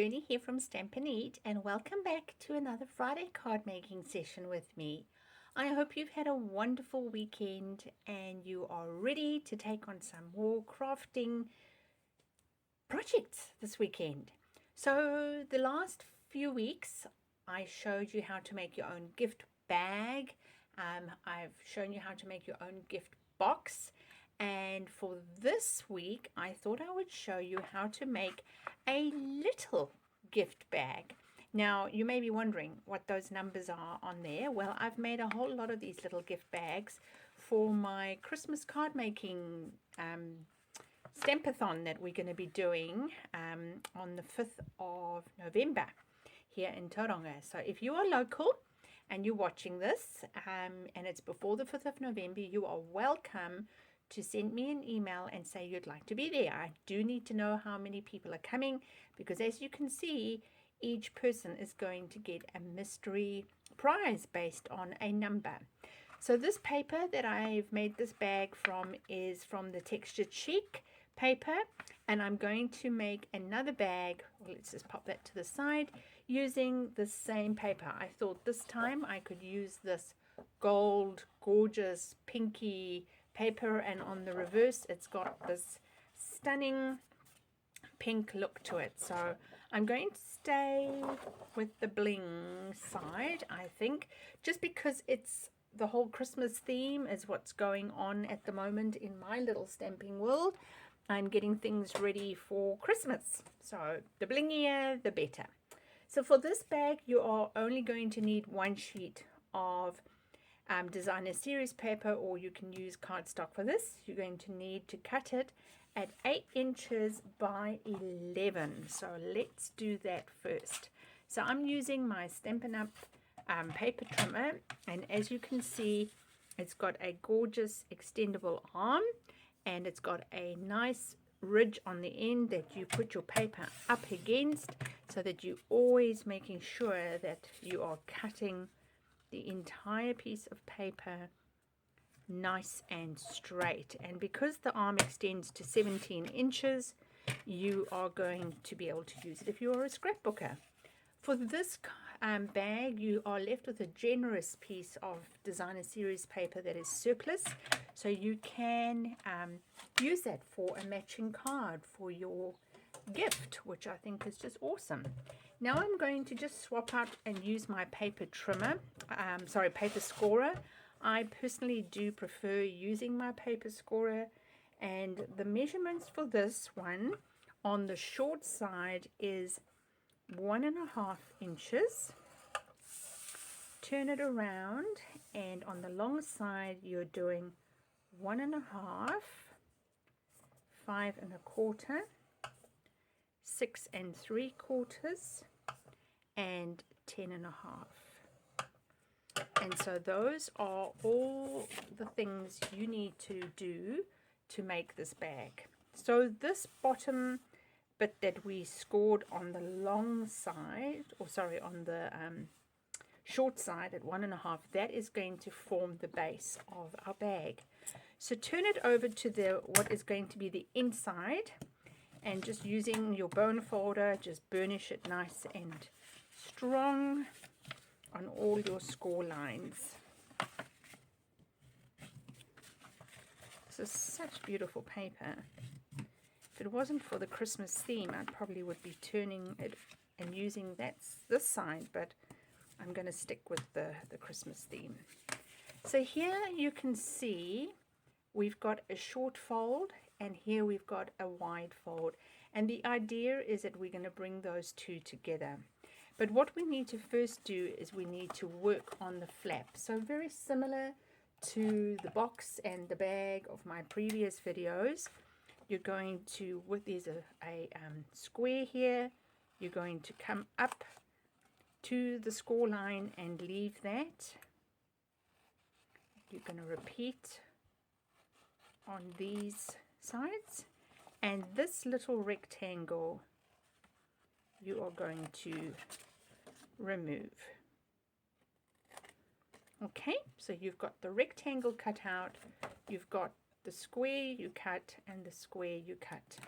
Bernie here from Stamp and Eat, and welcome back to another Friday card making session with me. I hope you've had a wonderful weekend and you are ready to take on some more crafting projects this weekend. So the last few weeks I showed you how to make your own gift bag. I've shown you how to make your own gift box. And for this week, I thought I would show you how to make a little gift bag. Now, you may be wondering what those numbers are on there. Well, I've made a whole lot of these little gift bags for my Christmas card making Stampathon that we're going to be doing on the 5th of November here in Tauranga. So if you are local and you're watching this and it's before the 5th of November, you are welcome to send me an email and say you'd like to be there. I do need to know how many people are coming, because as you can see, each person is going to get a mystery prize based on a number. So this paper that I've made this bag from is from the Textured Chic paper, and I'm going to make another bag. Well, let's just pop that to the side using the same paper. I thought this time I could use this gold, gorgeous, pinky paper, and on the reverse it's got this stunning pink look to it. So I'm going to stay with the bling side, I think, just because it's the whole Christmas theme is what's going on at the moment in my little stamping world. I'm getting things ready for Christmas, so the blingier the better. So for this bag you are only going to need one sheet of designer series paper, or you can use cardstock for this. You're going to need to cut it at 8 inches by 11. So let's do that first. So I'm using my Stampin' Up paper trimmer, and as you can see, it's got a gorgeous extendable arm, and it's got a nice ridge on the end that you put your paper up against, so that you're always making sure that you are cutting the entire piece of paper nice and straight. And because the arm extends to 17 inches, you are going to be able to use it if you are a scrapbooker. For this bag, you are left with a generous piece of designer series paper that is surplus, so you can use that for a matching card for your gift, which I think is just awesome. Now I'm going to just swap out and use my paper trimmer, paper scorer. I personally do prefer using my paper scorer, and the measurements for this one on the short side is 1.5 inches. Turn it around, and on the long side you're doing 1.5, 5.25, 6 3/4, and 10.5. And so those are all the things you need to do to make this bag. So this bottom bit that we scored on the long side, or sorry, on the short side at 1.5, that is going to form the base of our bag. So turn it over to the what is going to be the inside, and just using your bone folder, just burnish it nice and strong on all your score lines. This is such beautiful paper. If it wasn't for the Christmas theme, I probably would be turning it and using this side, but I'm going to stick with the Christmas theme. So here you can see we've got a short fold, and here we've got a wide fold, and the idea is that we're going to bring those two together. But what we need to first do is we need to work on the flap. So very similar to the box and the bag of my previous videos, you're going to, there's a square here, you're going to come up to the score line and leave that. You're going to repeat on these sides, and this little rectangle you are going to remove. Okay, so you've got the rectangle cut out, you've got the square you cut and the square you cut.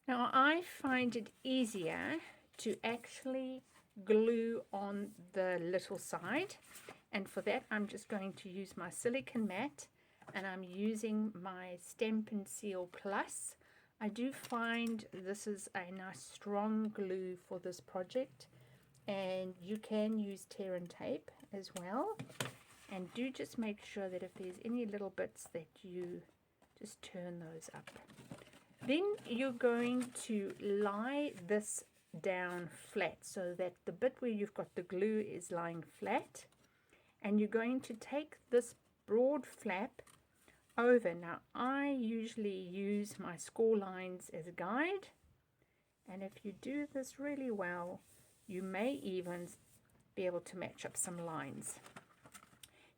Now I find it easier to actually glue on the little side, and for that I'm just going to use my silicone mat, and I'm using my Stampin' Seal Plus. I do find this is a nice strong glue for this project, and you can use tear and tape as well, and do just make sure that if there's any little bits that you just turn those up. Then you're going to lie this down flat so that the bit where you've got the glue is lying flat, and you're going to take this broad flap over. Now I usually use my score lines as a guide, and if you do this really well, you may even be able to match up some lines.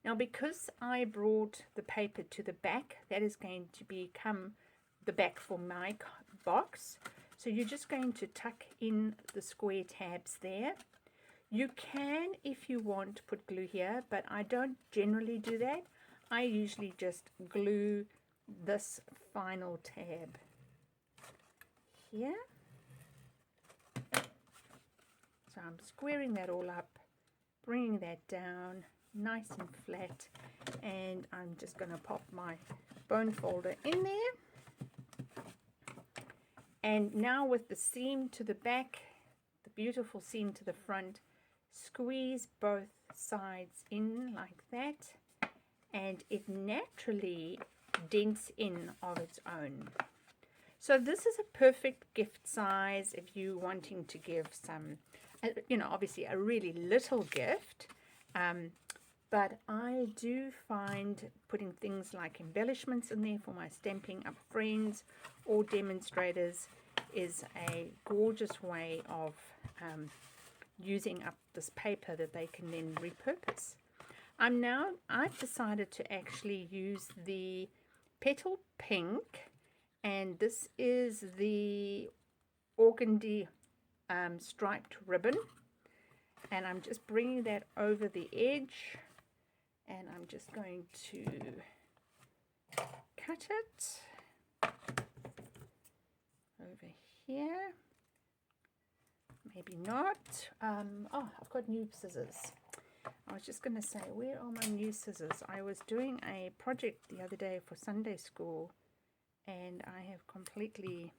Now because I brought the paper to the back, that is going to become the back for my box. So you're just going to tuck in the square tabs there. You can, if you want, put glue here, but I don't generally do that. I usually just glue this final tab here. So I'm squaring that all up, bringing that down nice and flat, and I'm just going to pop my bone folder in there. And now with the seam to the back, the beautiful seam to the front, squeeze both sides in like that, and it naturally dents in of its own. So this is a perfect gift size if you're wanting to give some, you know, obviously a really little gift. But I do find putting things like embellishments in there for my Stamping Up friends or demonstrators is a gorgeous way of using up this paper that they can then repurpose. I've decided to actually use the Petal Pink, and this is the organdy striped ribbon, and I'm just bringing that over the edge, and I'm just going to cut it over here. Maybe not. Oh, I've got new scissors. I was just going to say, where are my new scissors? I was doing a project the other day for Sunday school, and I have completely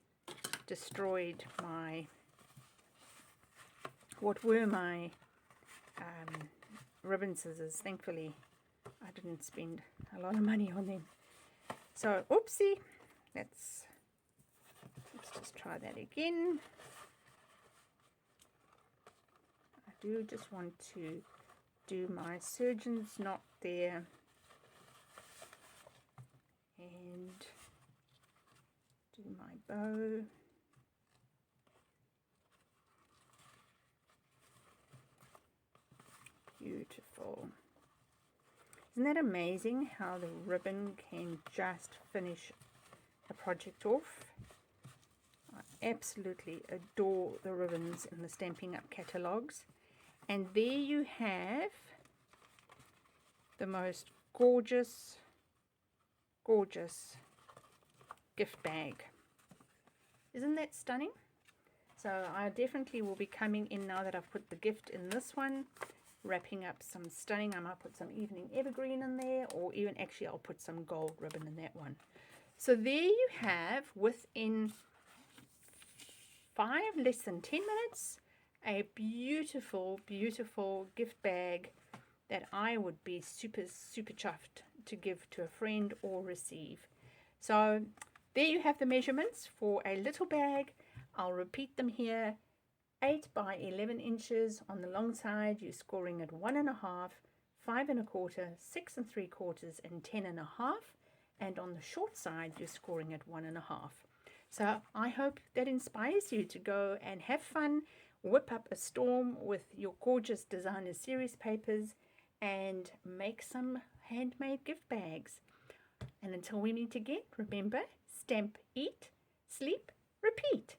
destroyed what were my ribbon scissors. Thankfully, I didn't spend a lot of money on them. So, oopsie. Let's just try that again. I do just want to do my surgeon's knot there, and do my bow. Beautiful. Isn't that amazing how the ribbon can just finish a project off? I absolutely adore the ribbons in the Stamping Up catalogues. And there you have the most gorgeous, gorgeous gift bag. Isn't that stunning? So I definitely will be coming in now that I've put the gift in this one, wrapping up some stunning. I might put some evening evergreen in there, or even actually I'll put some gold ribbon in that one. So there you have, within less than 10 minutes, a beautiful, beautiful gift bag that I would be super, super chuffed to give to a friend or receive. So there you have the measurements for a little bag. I'll repeat them here. 8 by 11 inches on the long side, you're scoring at 1.5, 5 1/4, 6 3/4, and 10 1/2. And on the short side, you're scoring at 1.5. So I hope that inspires you to go and have fun, whip up a storm with your gorgeous designer series papers, and make some handmade gift bags. And until we meet again, remember, stamp, eat, sleep, repeat.